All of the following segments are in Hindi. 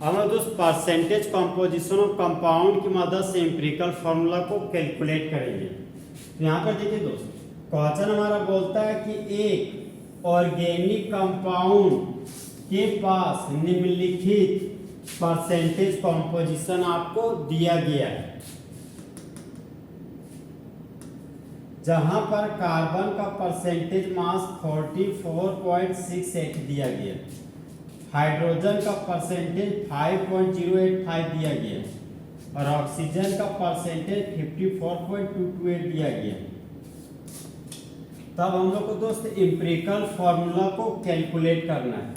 हम लोग दोस्त परसेंटेज कंपोजिशन ऑफ कंपाउंड की मदद से एम्पिरिकल फार्मूला को कैलकुलेट करेंगे। तो यहाँ पर देखिए दोस्त, क्वेश्चन हमारा बोलता है कि एक ऑर्गेनिक कंपाउंड के पास निम्नलिखित परसेंटेज कंपोजिशन आपको दिया गया है, जहां पर कार्बन का परसेंटेज मास 44.68 दिया गया, हाइड्रोजन का परसेंटेज 5.085 दिया गया और ऑक्सीजन का परसेंटेज 54.228 दिया गया। तब हम लोग को दोस्त एम्पिरिकल फार्मूला को कैलकुलेट करना है।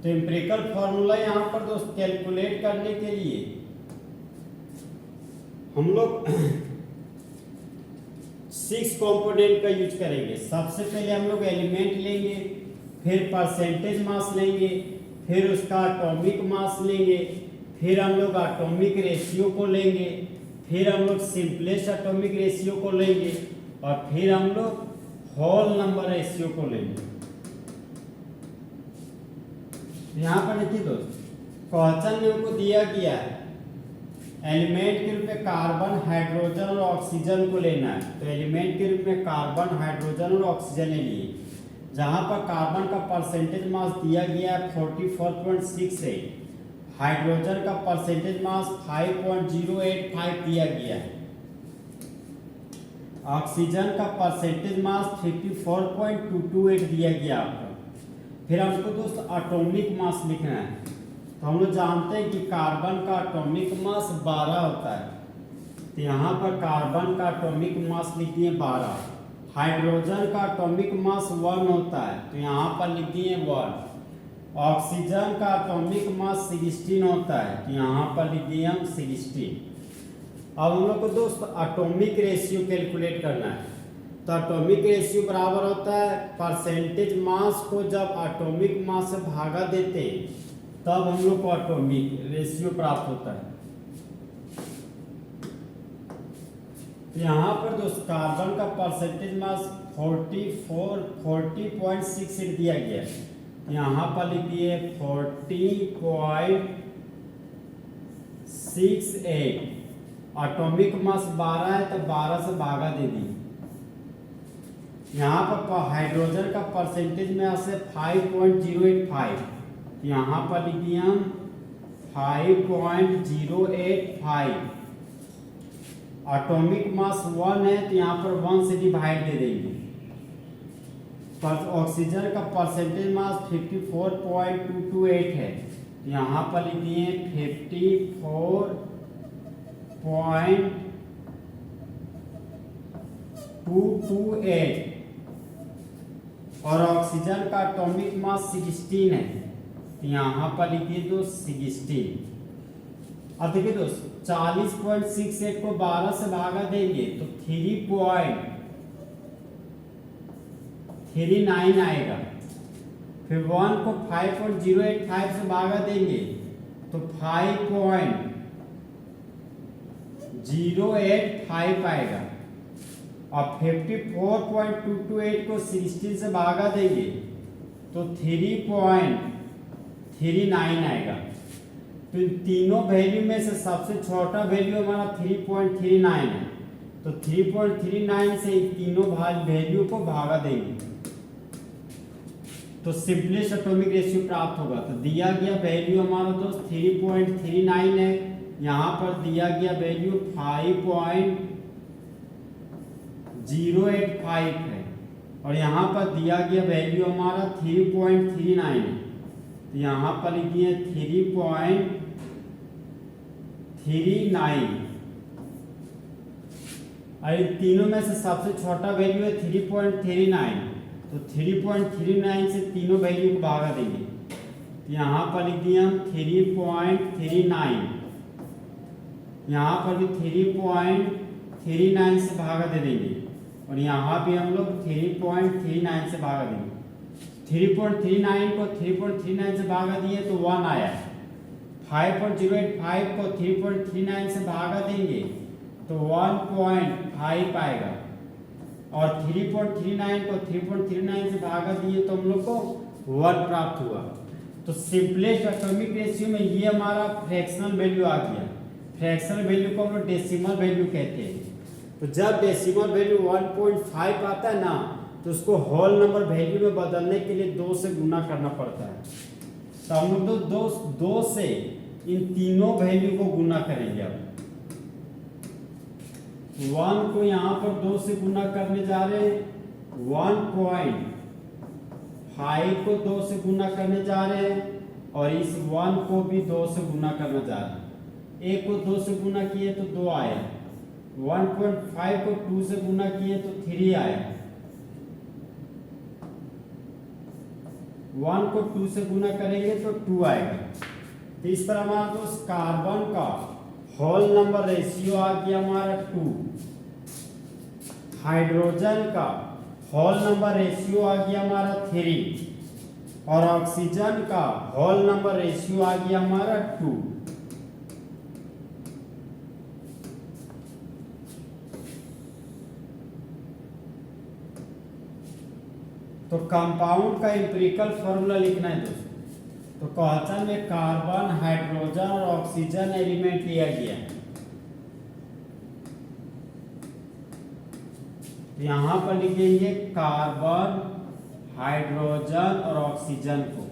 तो एम्पिरिकल फार्मूला यहां पर दोस्त कैलकुलेट करने के लिए हम लोग 6 कंपोनेंट का यूज करेंगे। सबसे पहले हम लोग एलिमेंट लेंगे, फिर परसेंटेज मास लेंगे, फिर उसका एटॉमिक मास लेंगे, फिर हम लोग एटॉमिक रेशियो को लेंगे, फिर हम लोग सिंपलेस्ट एटॉमिक रेशियो को लेंगे और फिर हम लोग होल नंबर रेशियो को लेंगे। यहाँ पर देखिए दोस्त, क्वेश्चन में हमको दिया गया है एलिमेंट के रूप में कार्बन, हाइड्रोजन और ऑक्सीजन को लेना है। तो एलिमेंट के रूप में कार्बन, हाइड्रोजन और ऑक्सीजन ले लिए, जहां पर कार्बन का परसेंटेज मास दिया गया है 44.68, हाइड्रोजन का परसेंटेज मास 5.085 दिया गया है, ऑक्सीजन का परसेंटेज मास 54.228 दिया गया आपको। फिर हमको दोस्त एटॉमिक मास लिखना है। तो हम लोग जानते हैं कि कार्बन का एटॉमिक मास 12 होता है। तो यहाँ पर कार्बन का एटॉमिक मास लिख दिए 12। हाइड्रोजन का एटॉमिक मास 1 होता है, तो यहाँ पर लिख दिए 1। ऑक्सीजन का एटॉमिक मास 16 होता है, तो यहाँ पर लिख दिए हम 16। अब हम लोग को दोस्त एटॉमिक रेशियो कैलकुलेट करना है। तो एटॉमिक रेशियो बराबर होता है परसेंटेज मास को जब एटॉमिक मास से भागा देते हैं तब हम लोग को एटॉमिक रेशियो प्राप्त होता है। यहाँ पर दोस्त कार्बन का परसेंटेज मास 40.68 दिया गया है, यहाँ पर लिख दिए 40.68। एटॉमिक मास 12 है तो 12 से भागा दे दी। यहाँ पर हाइड्रोजन का परसेंटेज में से 5.085, यहाँ पर लिख दिए हम 5.085। एटॉमिक मास 1 है तो यहाँ पर 1 से डिवाइड दे देंगे। ऑक्सीजन का परसेंटेज मास 54.228 है, यहाँ पर लिख दिए 54.228 और ऑक्सीजन का एटॉमिक मास 16 है, यहाँ पर लिखिए दोस्त 16। अब देखिए दोस्त 40.68 को 12 से भागा देंगे तो 3.39 आएगा। फिर 1 को 5.085 से भागा देंगे तो 5.085 आएगा और 54.228 को 16 से भागा देंगे तो 3.39 आएगा। तो इन तीनों वैल्यू में से सबसे छोटा वैल्यू हमारा 3.39 है, तो 3.39 से तीनों वैल्यू को भागा देंगे तो सिंपलेस्ट एटॉमिक रेशियो प्राप्त होगा। तो दिया गया वैल्यू हमारा दोस्त 3.39 है, यहाँ पर दिया गया वैल्यू 5.085 है और यहाँ पर दिया गया वैल्यू हमारा 3.39 है, तो यहाँ पर लिखिए 3.39। और तीनों में से सबसे छोटा वैल्यू है 3.39, तो 3.39 से तीनों वैल्यू को भागा देंगे, तो यहाँ पर लिख दिए हम 3.39, यहाँ पर भी 3.39 से भागा दे देंगे और यहाँ भी हम लोग 3.39 से भागा देंगे। 3.39 को 3.39 से भागा दिए तो 1 आया। 5.085 को 3.39 से भागा देंगे तो 1.5 आएगा और 3.39 को 3.39 से भागा दिए तो हम लोग को 1 प्राप्त हुआ। तो सिंपलेस्ट एटॉमिक रेशियो में ये हमारा फ्रैक्शनल वैल्यू आ गया। फ्रैक्शनल वैल्यू को हम लोग डेसिमल वैल्यू कहते हैं। तो जब डेसिमल वैल्यू 1.5 आता है ना, तो उसको होल नंबर वैल्यू में बदलने के लिए 2 से गुना करना पड़ता है। तो हम लोग तो 2 से इन तीनों वैल्यू को गुना करेंगे। अब 1 को यहाँ पर 2 से गुना करने जा रहे हैं, 1.5 को 2 से गुना करने जा रहे हैं, और इस 1 को भी 2 से गुना करना जा रहे हैं। 1 को 2 से गुना किए तो 2 आया, 1.5 को 2 से गुना किए तो 3 आया, 1 को 2 से गुना करेंगे तो 2 आएगा। तो इस तरह हमारा दोस्त कार्बन का होल नंबर रेशियो आ गया हमारा 2। हाइड्रोजन का होल नंबर रेशियो आ गया हमारा 3, और ऑक्सीजन का होल नंबर रेशियो आ गया हमारा 2। तो कंपाउंड का एम्पिरिकल फॉर्मूला लिखना है दोस्तों। तो क्वेश्चन में कार्बन, हाइड्रोजन और ऑक्सीजन एलिमेंट लिया गया है। तो यहां पर लिखेंगे कार्बन, हाइड्रोजन और ऑक्सीजन को।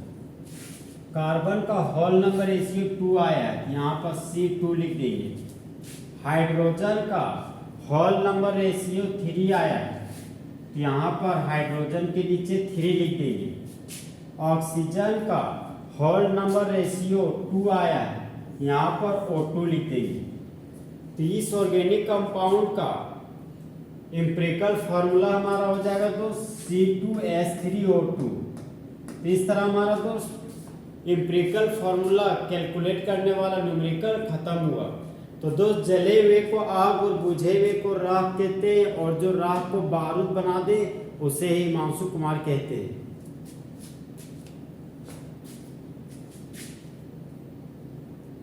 कार्बन का होल नंबर रेशियो 2 आया है, यहाँ पर C2 लिख देंगे। हाइड्रोजन का होल नंबर रेशियो 3 आया है, तो यहाँ पर हाइड्रोजन के नीचे 3 लिख देंगे। ऑक्सीजन का होल नंबर रेशियो 2 आया है, यहाँ पर O2 लिख देंगे। तो इस ऑर्गेनिक कंपाउंड का एम्पिरिकल फॉर्मूला हमारा हो जाएगा दोस्त C2H3O2। तो इस तरह हमारा दोस्त एम्पिरिकल फॉर्मूला कैलकुलेट करने वाला न्यूमेरिकल खत्म हुआ। तो दोस्त जले हुए को आग और बुझे हुए को राख कहते हैं, और जो राख को बारूद बना दे उसे ही हिमांशु कुमार कहते हैं।